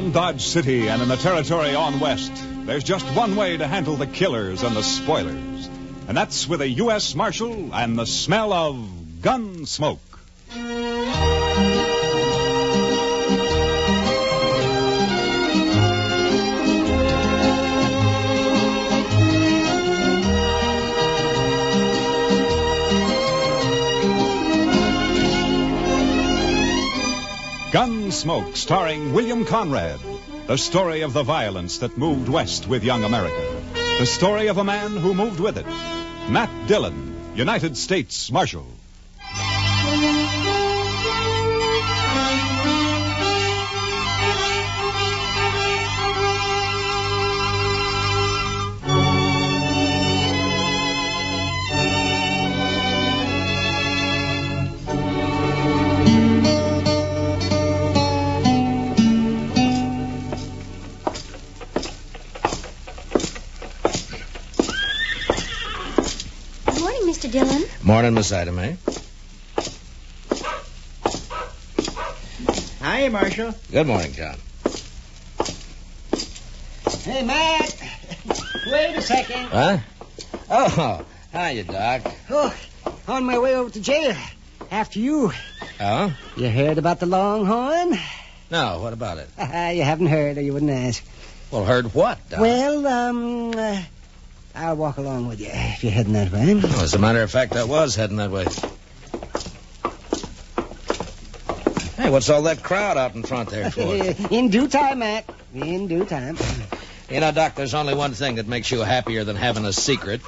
Around Dodge City and in the territory on west, there's just one way to handle the killers and the spoilers. And that's with a U.S. Marshal and the smell of Gunsmoke. Gunsmoke, starring William Conrad. The story of the violence that moved west with young America. The story of a man who moved with it. Matt Dillon, United States Marshal. Mr. Dillon. Morning, Miss Ida Mae. Hi, Marshal. Good morning, John. Hey, Matt. Wait a second. Huh? Oh, hiya, Doc. Oh, on my way over to jail. After you. Oh? You heard about the Longhorn? No, what about it? You haven't heard, or you wouldn't ask. Well, heard what, Doc? Well, I'll walk along with you if you're heading that way. Well, as a matter of fact, I was heading that way. Hey, what's all that crowd out in front there for? In due time, Matt. In due time. You know, Doc, there's only one thing that makes you happier than having a secret,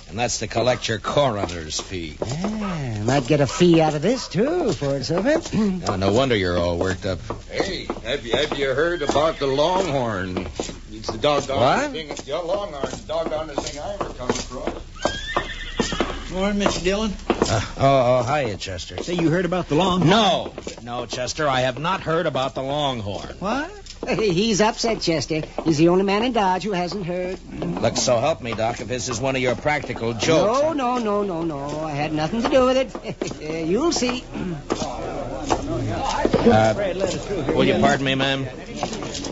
and that's to collect your coroner's fee. Yeah, might get a fee out of this, too, before it's over. No wonder you're all worked up. Hey, have you heard about the Longhorn? It's the doggone thing. The Longhorn, the doggone thing I ever come across. Morning, Mr. Dillon. Hiya, Chester. Say, you heard about the Longhorn? No, Chester, I have not heard about the Longhorn. What? He's upset, Chester. He's the only man in Dodge who hasn't heard. Look, so help me, Doc, if this is one of your practical jokes. No. I had nothing to do with it. You'll see. Will you pardon me, ma'am?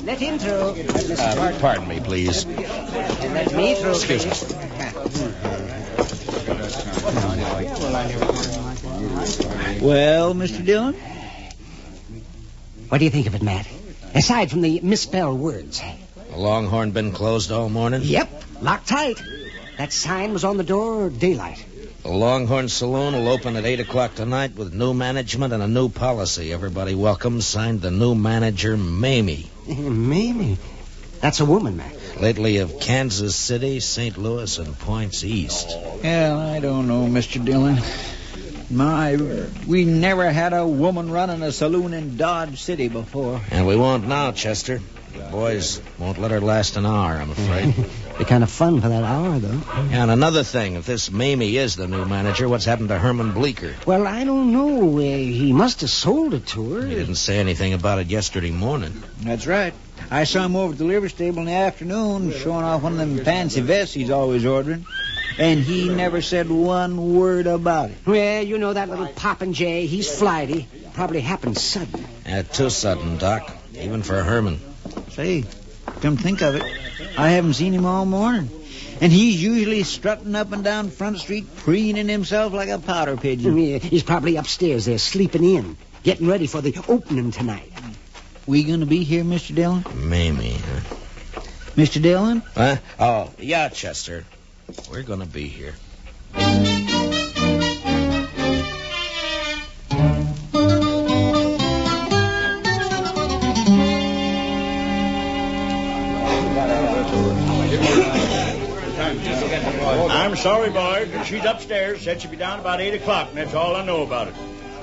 Let him through. Pardon me, please. Let me through. Excuse me. Well, Mr. Dillon? What do you think of it, Matt? Aside from the misspelled words. The Longhorn been closed all morning? Yep, locked tight. That sign was on the door daylight. The Longhorn Saloon will open at 8 o'clock tonight with new management and a new policy. Everybody welcome. Signed the new manager, Mamie. Mamie? That's a woman, Matt. Lately of Kansas City, St. Louis, and Points East. Well, I don't know, Mr. Dillon. We never had a woman running a saloon in Dodge City before. And we won't now, Chester. The boys won't let her last an hour, I'm afraid. Be kind of fun for that hour, though. And another thing, if this Mamie is the new manager, what's happened to Herman Bleecker? Well, I don't know. He must have sold it to her. He didn't say anything about it yesterday morning. That's right. I saw him over at the livery stable in the afternoon showing off one of them fancy vests he's always ordering. And he never said one word about it. Well, you know that little Popinjay. He's flighty. Probably happened sudden. Too sudden, Doc. Even for Herman. Say, come think of it, I haven't seen him all morning. And he's usually strutting up and down Front Street, preening himself like a powder pigeon. Yeah, he's probably upstairs there, sleeping in, getting ready for the opening tonight. We gonna be here, Mr. Dillon? Mamie, huh? Mr. Dillon? Huh? Oh, yeah, Chester. We're gonna be here. I'm sorry, boys, but she's upstairs. Said she'd be down about 8 o'clock, and that's all I know about it.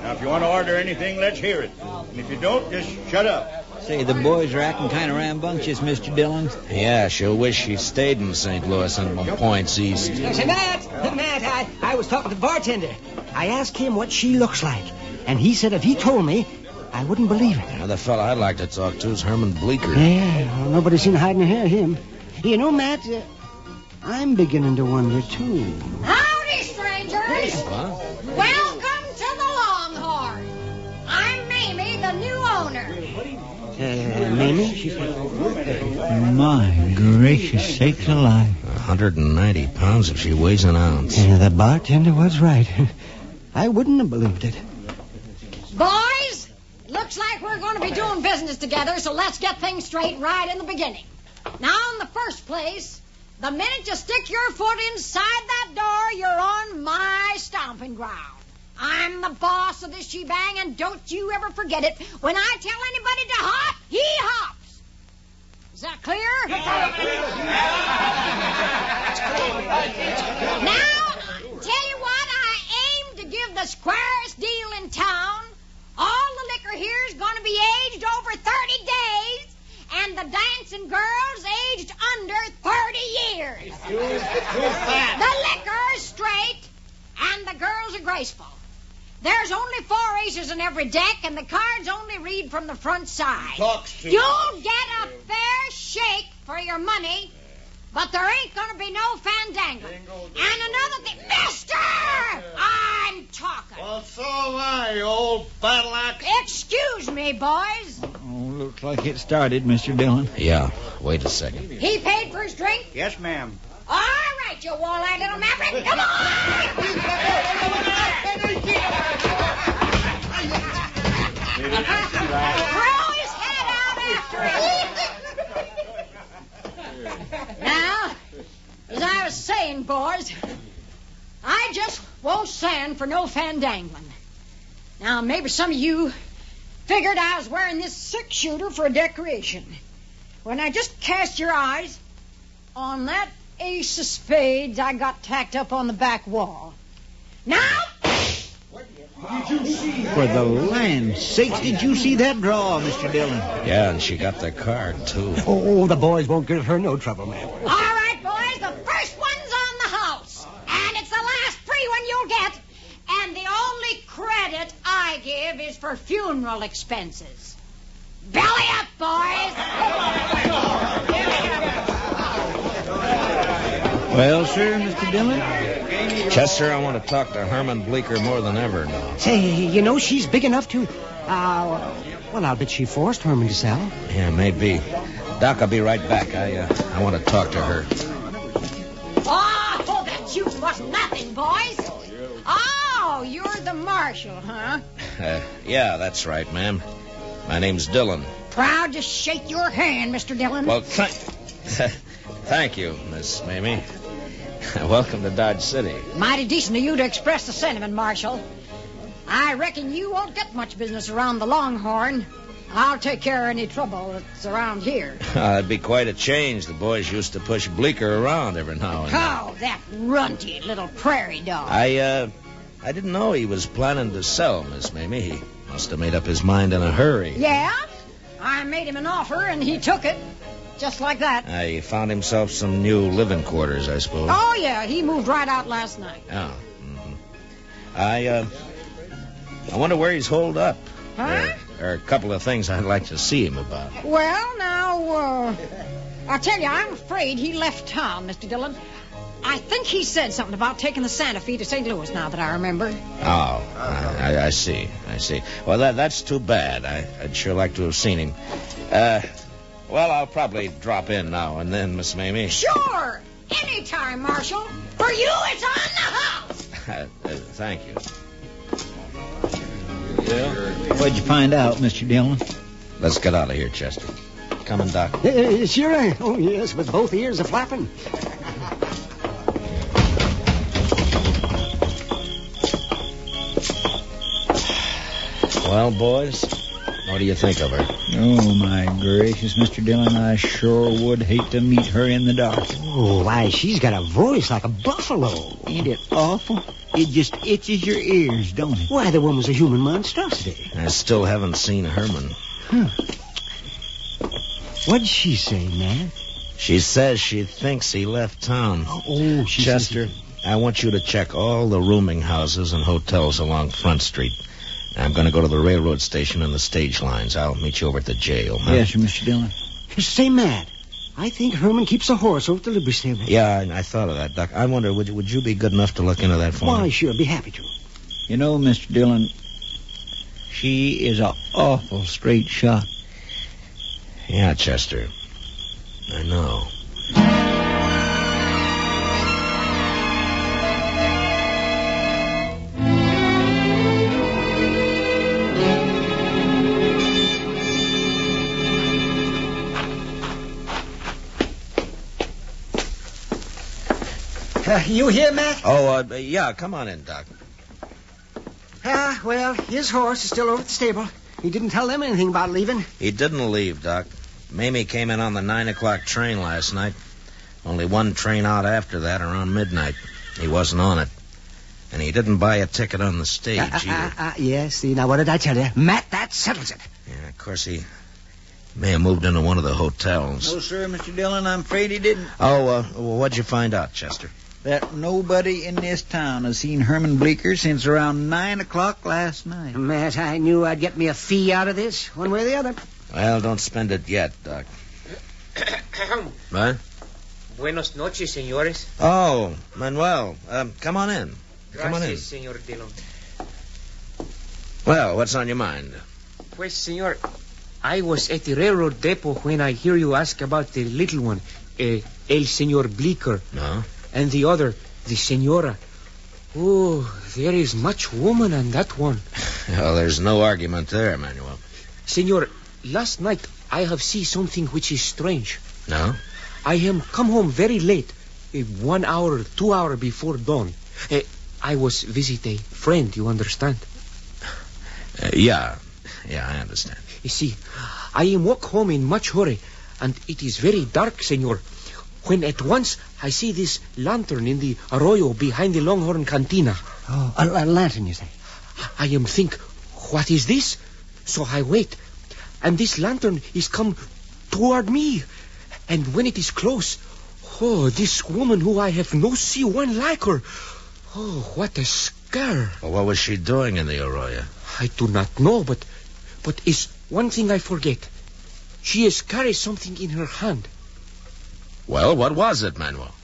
Now, if you want to order anything, let's hear it. And if you don't, just shut up. Say, the boys are acting kind of rambunctious, Mr. Dillon. Yeah, she'll wish she stayed in St. Louis and Points East. Say, Matt, I was talking to the bartender. I asked him what she looks like, and he said if he told me, I wouldn't believe it. Now, the fella I'd like to talk to is Herman Bleecker. Yeah, well, nobody's seen hiding here him. You know, Matt, I'm beginning to wonder, too. Howdy, strangers. What? Welcome to the Longhorn. I'm Mamie, the new owner. Mamie, she's... My gracious sakes alive. 190 pounds if she weighs an ounce. Yeah, the bartender was right. I wouldn't have believed it. Boys, looks like we're going to be doing business together, so let's get things straight right in the beginning. Now, in the first place, the minute you stick your foot inside that door, you're on my stomping ground. I'm the boss of this shebang, and don't you ever forget it. When I tell anybody to hop, he hops. Is that clear? Now, tell you what, I aim to give the squarest deal in town. All the liquor here is going to be aged over 30 days, and the dancing girls aged under 30 years. The liquor is straight, and the girls are graceful. There's only 4 aces in every deck, and the cards only read from the front side. You'll get a fair shake for your money, but there ain't going to be no fandangling. And another thing, mister! I'm talking. Well, so am I, you old battle axe. Excuse me, boys. Oh, looks like it started, Mr. Dillon. Yeah, wait a second. He paid for his drink? Yes, ma'am. All right, you wall-eyed little maverick. Come on! Throw his head out after him. Now, as I was saying, boys, I just won't stand for no fandangling. Now, maybe some of you figured I was wearing this 6-shooter for a decoration. When I just cast your eyes on that ace of spades I got tacked up on the back wall. Now... For the land's sakes, did you see that draw, Mr. Dillon? Yeah, and she got the card, too. Oh, the boys won't give her no trouble, man. All right, boys, the first one's on the house. And it's the last free one you'll get. And the only credit I give is for funeral expenses. Belly up, boys! Well, sir, Mr. Dillon? Chester, I want to talk to Herman Bleecker more than ever now. Say, you know, she's big enough to... well, I'll bet she forced Herman to sell. Yeah, maybe. Doc, I'll be right back. I want to talk to her. Oh, that juice was nothing, boys. Oh, you're the Marshal, huh? Yeah, that's right, ma'am. My name's Dillon. Proud to shake your hand, Mr. Dillon. Well, thank you, Miss Mamie. Welcome to Dodge City. Mighty decent of you to express the sentiment, Marshal. I reckon you won't get much business around the Longhorn. I'll take care of any trouble that's around here. It'd be quite a change. The boys used to push Bleecker around every now and then. Oh, that runty little prairie dog. I didn't know he was planning to sell, Miss Mamie. He must have made up his mind in a hurry. Yeah? I made him an offer, and he took it. Just like that. He found himself some new living quarters, I suppose. Oh, yeah. He moved right out last night. Oh. Mm-hmm. I wonder where he's holed up. Huh? There are a couple of things I'd like to see him about. Well, now, I'll tell you, I'm afraid he left town, Mr. Dillon. I think he said something about taking the Santa Fe to St. Louis, now that I remember. Oh, I see. Well, that's too bad. I'd sure like to have seen him. Well, I'll probably drop in now and then, Miss Mamie. Sure. Anytime, Marshal. For you, it's on the house. Thank you. Well, what'd you find out, Mr. Dillon? Let's get out of here, Chester. Coming, Doc. Sure. Oh, yes, with both ears a-flapping. Well, boys, what do you think of her? Oh, my gracious, Mr. Dillon, I sure would hate to meet her in the dark. Oh, why, she's got a voice like a buffalo. Ain't it awful? It just itches your ears, don't it? Why, the woman's a human monstrosity. I still haven't seen Herman. What'd she say, Matt? She says she thinks he left town. Oh, she Chester, I want you to check all the rooming houses and hotels along Front Street. I'm going to go to the railroad station and the stage lines. I'll meet you over at the jail. Huh? Yes, sir, Mr. Dillon. Say, Matt, I think Herman keeps a horse over at the Liberty Stable. Yeah, I thought of that, Doc. I wonder, would you be good enough to look into that for me? Why, sure, I'd be happy to. You know, Mr. Dillon, she is an awful straight shot. Yeah, Chester. I know. You here, Matt? Oh, yeah, come on in, Doc. Well, his horse is still over at the stable. He didn't tell them anything about leaving. He didn't leave, Doc. Mamie came in on the 9 o'clock train last night. Only one train out after that, around midnight. He wasn't on it. And he didn't buy a ticket on the stage either. Yes, see, now what did I tell you? Matt, that settles it. Yeah, of course he may have moved into one of the hotels. No, sir, Mr. Dillon, I'm afraid he didn't. Oh, what'd you find out, Chester? That nobody in this town has seen Herman Bleecker since around 9 o'clock last night. Matt, I knew I'd get me a fee out of this, one way or the other. Well, don't spend it yet, Doc. What? Buenos noches, señores. Oh, Manuel. Come on in. Come on in. Gracias, señor Dillon. Well, what's on your mind? Pues, señor, I was at the railroad depot when I hear you ask about the little one, el señor Bleecker. No? And the other, the señora. Oh, there is much woman on that one. Well, there's no argument there, Manuel. Señor, last night I have seen something which is strange. No? I am come home very late, 1 hour, 2 hours before dawn. I was visit a friend, you understand? Yeah, I understand. You see, I am walk home in much hurry, and it is very dark, señor, when at once I see this lantern in the arroyo behind the Longhorn Cantina. Oh, a lantern, you say? I am think, what is this? So I wait, and this lantern is come toward me. And when it is close, oh, this woman who I have no see one like her. Oh, what a scare. Well, what was she doing in the arroyo? I do not know, but is one thing I forget. She is carry something in her hand. Well, what was it, Manuel?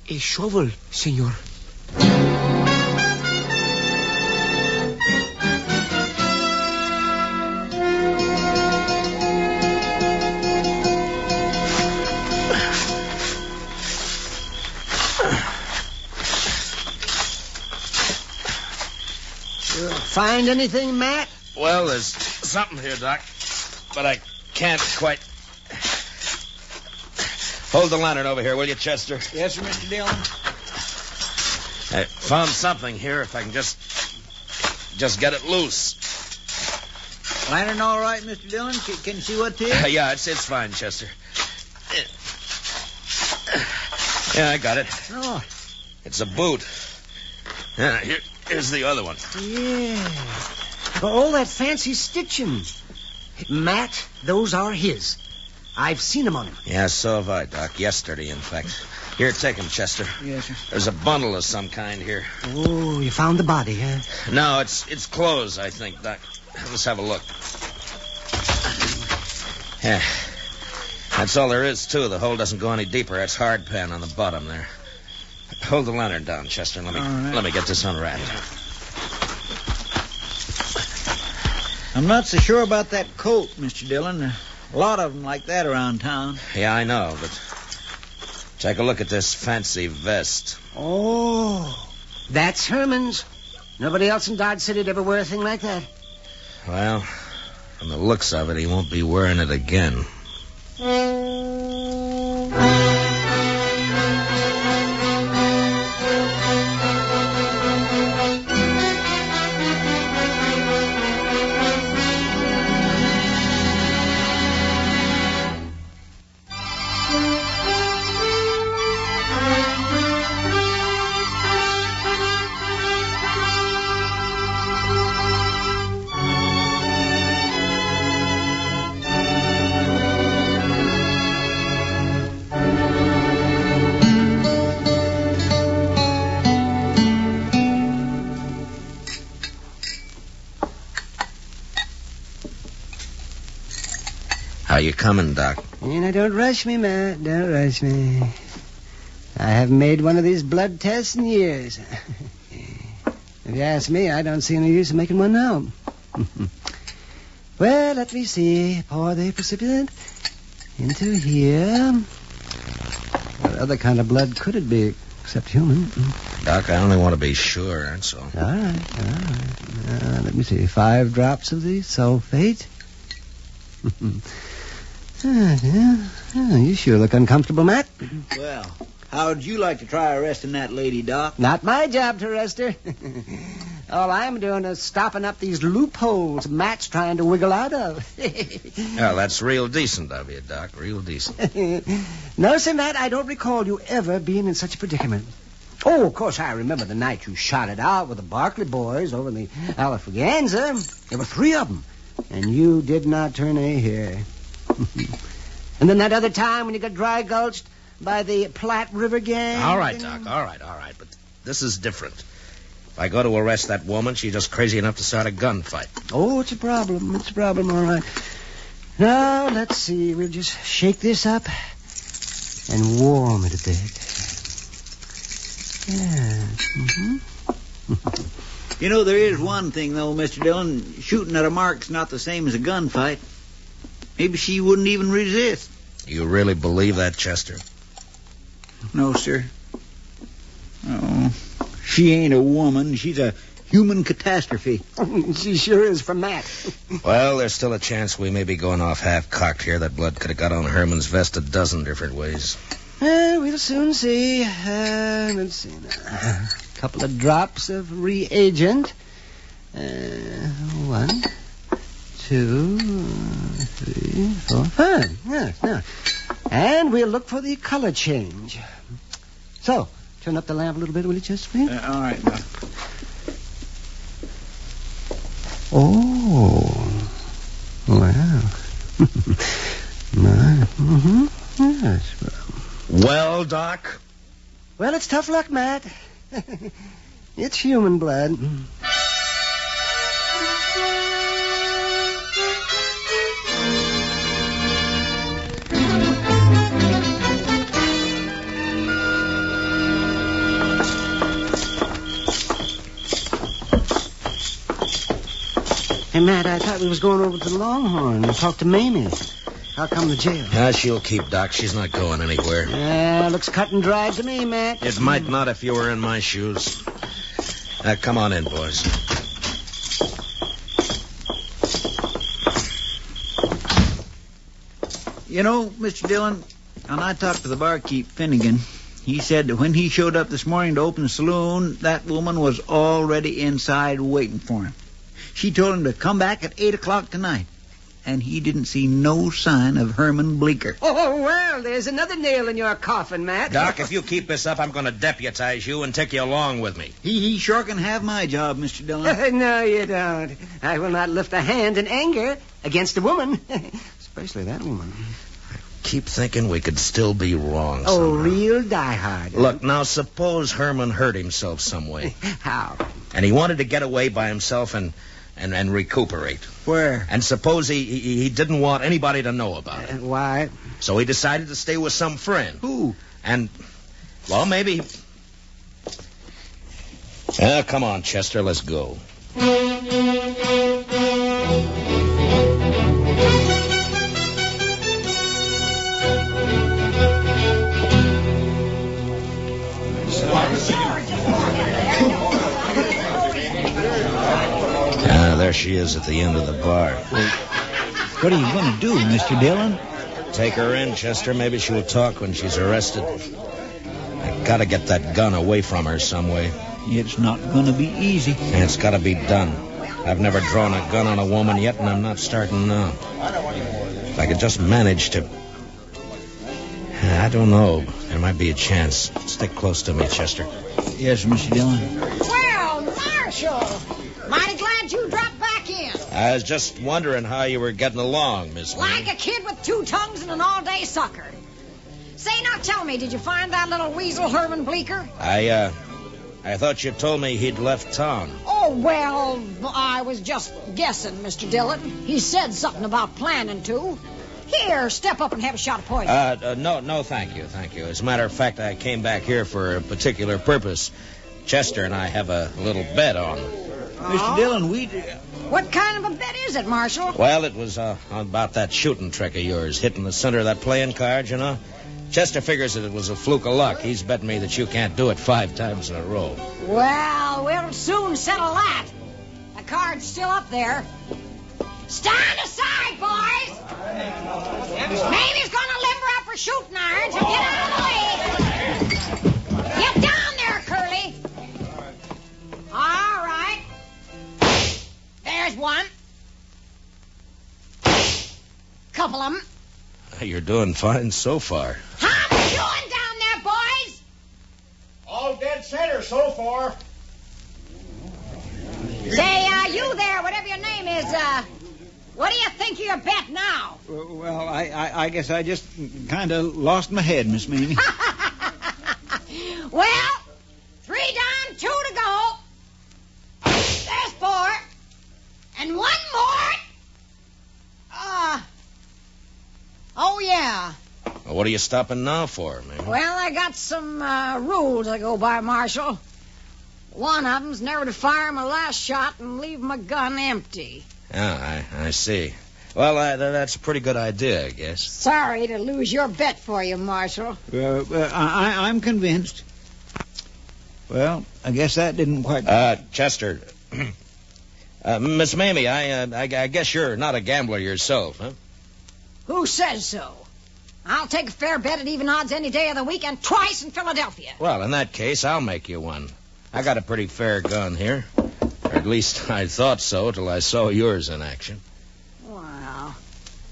A shovel, senor. Find anything, Matt? Well, there's something here, Doc, but I can't quite... Hold the lantern over here, will you, Chester? Yes, sir, Mr. Dillon. I found something here, if I can just get it loose. Lantern all right, Mr. Dillon? Can you see what it is? Yeah, it's fine, Chester. Yeah, I got it. Oh. It's a boot. Yeah, here's the other one. Yeah. All that fancy stitching. Matt, those are his. I've seen them on him. Yeah, so have I, Doc. Yesterday, in fact. Here, take him, Chester. Yes, sir. There's a bundle of some kind here. Oh, you found the body, huh? No, it's clothes, I think, Doc. Let's have a look. Yeah. That's all there is, too. The hole doesn't go any deeper. That's hard pan on the bottom there. Hold the lantern down, Chester, and let me get this unwrapped. I'm not so sure about that coat, Mr. Dillon. A lot of them like that around town. Yeah, I know, but take a look at this fancy vest. Oh, that's Herman's. Nobody else in Dodge City'd ever wear a thing like that. Well, from the looks of it, he won't be wearing it again. How you coming, Doc? Now, don't rush me, Matt. Don't rush me. I haven't made one of these blood tests in years. If you ask me, I don't see any use in making one now. Well, let me see. Pour the precipitant into here. What other kind of blood could it be except human? Doc, I only want to be sure, that's all. All right. Let me see. 5 drops of the sulfate. You sure look uncomfortable, Matt. Well, how'd you like to try arresting that lady, Doc? Not my job to arrest her. All I'm doing is stopping up these loopholes Matt's trying to wiggle out of. Well, that's real decent of you, Doc. Real decent. No, sir, Matt, I don't recall you ever being in such a predicament. Oh, of course, I remember the night you shot it out with the Barkley boys over in the Alafraganza. There were 3 of them, and you did not turn a hair. And then that other time when you got dry gulched by the Platte River gang. All right, Doc, all right. But this is different. If I go to arrest that woman, she's just crazy enough to start a gunfight. Oh, it's a problem, all right. Now, let's see. We'll just shake this up and warm it a bit. Yeah. You know, there is one thing, though, Mr. Dillon. Shooting at a mark's not the same as a gunfight. Maybe she wouldn't even resist. You really believe that, Chester? No, sir. Oh, she ain't a woman. She's a human catastrophe. She sure is from Matt. Well, there's still a chance we may be going off half-cocked here. That blood could have got on Herman's vest a dozen different ways. We'll soon see. Let's see now. A couple of drops of reagent. 1, 2, 3, 4, 5. Yeah. And we'll look for the color change. So, turn up the lamp a little bit, will you, Chester, please? All right, Doc. Oh. Wow. Yes. Well, Doc? Well, it's tough luck, Matt. It's human blood. Hey, Matt, I thought we was going over to the Longhorn and talk to Mamie. How come the jail? She'll keep, Doc. She's not going anywhere. Looks cut and dried to me, Matt. It might not if you were in my shoes. Come on in, boys. You know, Mr. Dillon, when I talked to the barkeep, Finnegan, he said that when he showed up this morning to open the saloon, that woman was already inside waiting for him. She told him to come back at 8 o'clock tonight. And he didn't see no sign of Herman Bleecker. Oh, well, there's another nail in your coffin, Matt. Doc, if you keep this up, I'm going to deputize you and take you along with me. He sure can have my job, Mr. Dillon. No, you don't. I will not lift a hand in anger against a woman. Especially that woman. I keep thinking we could still be wrong Oh, somehow. real diehard. Look, now, suppose Herman hurt himself some way. How? And he wanted to get away by himself and recuperate. Where? And suppose he didn't want anybody to know about it. Why? So he decided to stay with some friend. Who? And, well, maybe... come on, Chester, let's go. There she is at the end of the bar. Well, what are you going to do, Mr. Dillon? Take her in, Chester. Maybe she'll talk when she's arrested. I gotta get that gun away from her some way. It's not going to be easy. And it's gotta be done. I've never drawn a gun on a woman yet, and I'm not starting now. If I could just manage to... I don't know. There might be a chance. Stick close to me, Chester. Yes, Mr. Dillon. Well, Marshal, mighty glad you dropped back in. I was just wondering how you were getting along, Miss Like a kid with 2 tongues and an all-day sucker. Say, now tell me, did you find that little weasel Herman Bleecker? I thought you told me he'd left town. Oh, well, I was just guessing, Mr. Dillon. He said something about planning to. Here, step up and have a shot of poison. No, thank you. As a matter of fact, I came back here for a particular purpose. Chester and I have a little bet on. Mr. Dillon, What kind of a bet is it, Marshal? Well, it was about that shooting trick of yours, hitting the center of that playing card, you know. Chester figures that it was a fluke of luck. He's betting me that you can't do it 5 times in a row. Well, we'll soon settle that. The card's still up there. Stand aside, boys! Mamie's gonna limber up her shooting irons and get out of the way. Get down there, Curly. All right. There's one. Couple of them. You're doing fine so far. How we doing down there, boys? All dead center so far. Say, you there, whatever your name is, what do you think of your bet now? Well, I guess I just kind of lost my head, Miss Mamie. Well, 3 down, 2 to go. There's 4. And 1 more. Oh, yeah. Well, what are you stopping now for, man? Well, I got some rules I go by, Marshal. One of them's never to fire my last shot and leave my gun empty. Yeah, I see. Well, that's a pretty good idea, I guess. Sorry to lose your bet for you, Marshal. I'm convinced. Well, I guess that didn't quite... Chester. Miss Mamie, I guess you're not a gambler yourself, huh? Who says so? I'll take a fair bet at even odds any day of the week and twice in Philadelphia. Well, in that case, I'll make you one. I got a pretty fair gun here. Or at least I thought so till I saw yours in action. Well,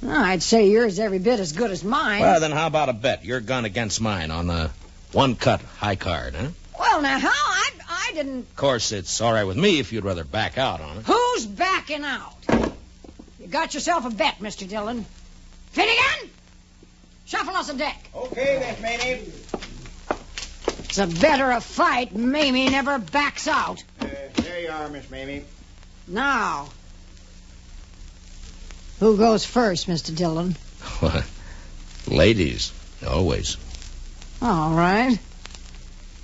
I'd say yours every bit as good as mine. Well, then how about a bet? Your gun against mine on the 1-cut high card, huh? Well, now, how? I didn't... Of course, it's all right with me if you'd rather back out on it. Who's backing out? You got yourself a bet, Mr. Dillon. Finnegan, shuffle us a deck. Okay, Miss Mamie. It's a better a fight. Mamie never backs out. There you are, Miss Mamie. Now, who goes first, Mr. Dillon? What? Ladies, always. All right.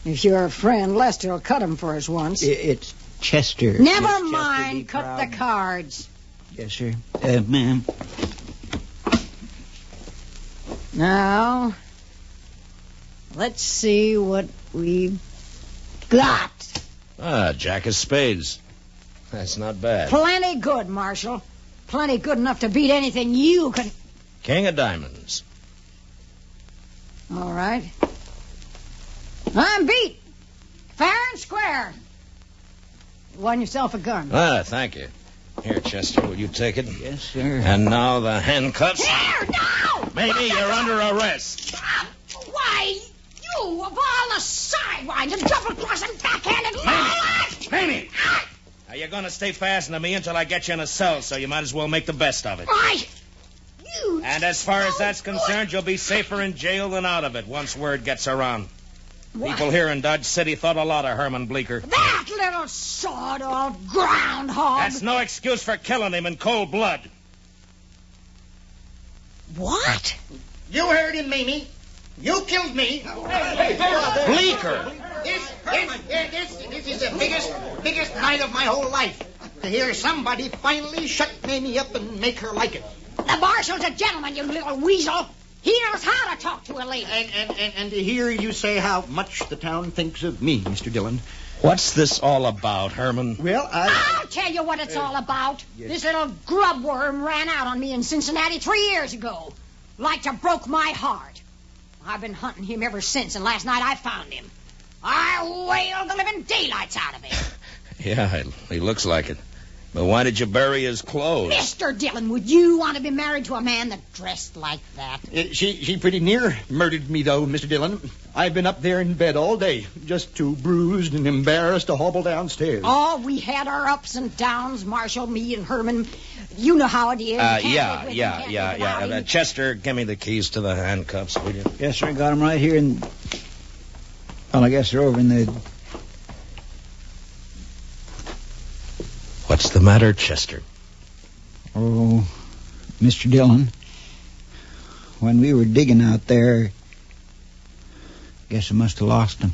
If you're a friend, Lester will cut him for us once. It's Chester. Never Chester, mind. Cut the cards. Yes, sir. Ma'am. Now, let's see what we've got. Jack of spades. That's not bad. Plenty good, Marshal. Plenty good enough to beat anything you can... King of diamonds. All right. I'm beat. Fair and square. You won yourself a gun. Thank you. Here, Chester, will you take it? Yes, sir. And now the handcuffs. Here, no! Maybe you're under arrest. Why, you, of all the sidewinds and double-crossing backhanded lawless! Mamie! Now, you're going to stay fastened to me until I get you in a cell, so you might as well make the best of it. Why, you... And as far as that's concerned, you'll be safer in jail than out of it once word gets around. What? People here in Dodge City thought a lot of Herman Bleecker. That little sawed-off groundhog... That's no excuse for killing him in cold blood. What? You heard him, Mamie. You killed me. Bleecker! This is the biggest night of my whole life. To hear somebody finally shut Mamie up and make her like it. The Marshal's a gentleman, you little weasel. He knows how to talk to a lady. And to hear you say how much the town thinks of me, Mr. Dillon. What's this all about, Herman? Well, I'll tell you what it's all about. Yes. This little grubworm ran out on me in Cincinnati 3 years ago. Like to broke my heart. I've been hunting him ever since, and last night I found him. I wailed the living daylights out of him. Yeah, he looks like it. But why did you bury his clothes? Mr. Dillon, would you want to be married to a man that dressed like that? She pretty near murdered me, though, Mr. Dillon. I've been up there in bed all day, just too bruised and embarrassed to hobble downstairs. Oh, we had our ups and downs, Marshal, me and Herman. You know how it is. Yeah. Chester, give me the keys to the handcuffs, will you? Yes, sir. I got them right here in... Well, I guess they're over in the... What's the matter, Chester? Oh, Mr. Dillon, when we were digging out there, guess I must have lost them.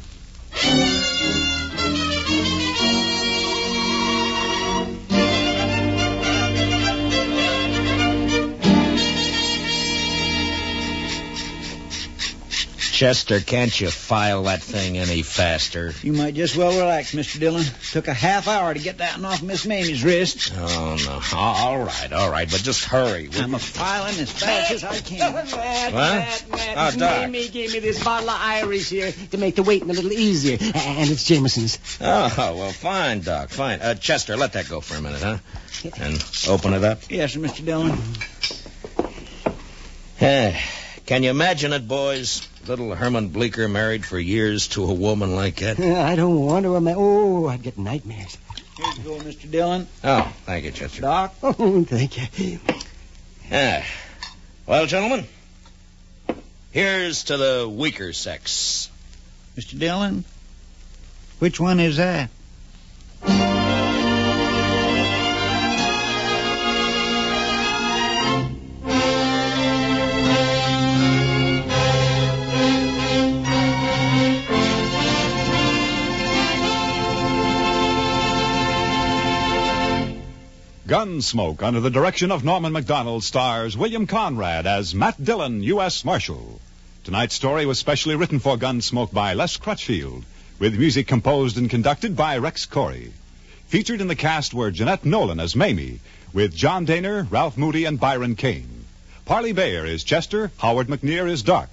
Chester, can't you file that thing any faster? You might just well relax, Mr. Dillon. Took a half hour to get that one off Miss Mamie's wrist. Oh, no. All right, but just hurry. I'm a-filing as fast as I can. Matt, Oh, Doc. Mamie gave me this bottle of Irish here to make the waiting a little easier. And it's Jameson's. Oh, well, fine, Doc, fine. Chester, let that go for a minute, huh? And open it up. Yes, sir, Mr. Dillon. Can you imagine it, boys? Little Herman Bleecker married for years to a woman like that. I don't want to imagine. Oh, I'd get nightmares. Here you go, Mr. Dillon. Oh, thank you, Chester. Doc? Oh, thank you. Well, gentlemen, here's to the weaker sex. Mr. Dillon? Which one is that? Gunsmoke, under the direction of Norman Macdonald, stars William Conrad as Matt Dillon, U.S. Marshal. Tonight's story was specially written for Gunsmoke by Les Crutchfield, with music composed and conducted by Rex Corey. Featured in the cast were Jeanette Nolan as Mamie, with John Daner, Ralph Moody, and Byron Kane. Parley Bayer is Chester, Howard McNear is Doc.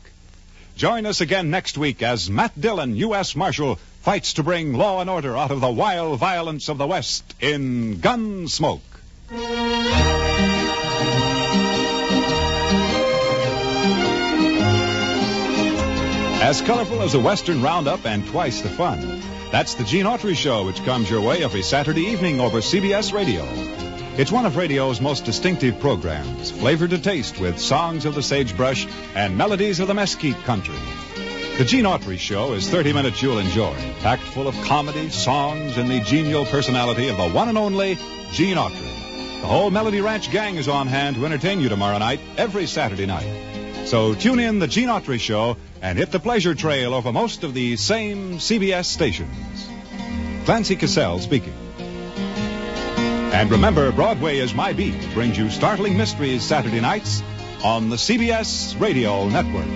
Join us again next week as Matt Dillon, U.S. Marshal, fights to bring law and order out of the wild violence of the West in Gunsmoke. As colorful as a Western roundup and twice the fun. That's the Gene Autry Show, which comes your way every Saturday evening over CBS Radio. It's one of radio's most distinctive programs, flavored to taste with songs of the sagebrush and melodies of the mesquite country. The Gene Autry Show is 30 minutes you'll enjoy, packed full of comedy, songs, and the genial personality of the one and only Gene Autry. The whole Melody Ranch gang is on hand to entertain you tomorrow night, every Saturday night. So tune in the Gene Autry Show and hit the pleasure trail over most of the same CBS stations. Clancy Cassell speaking. And remember, Broadway is My Beat brings you startling mysteries Saturday nights on the CBS Radio Network.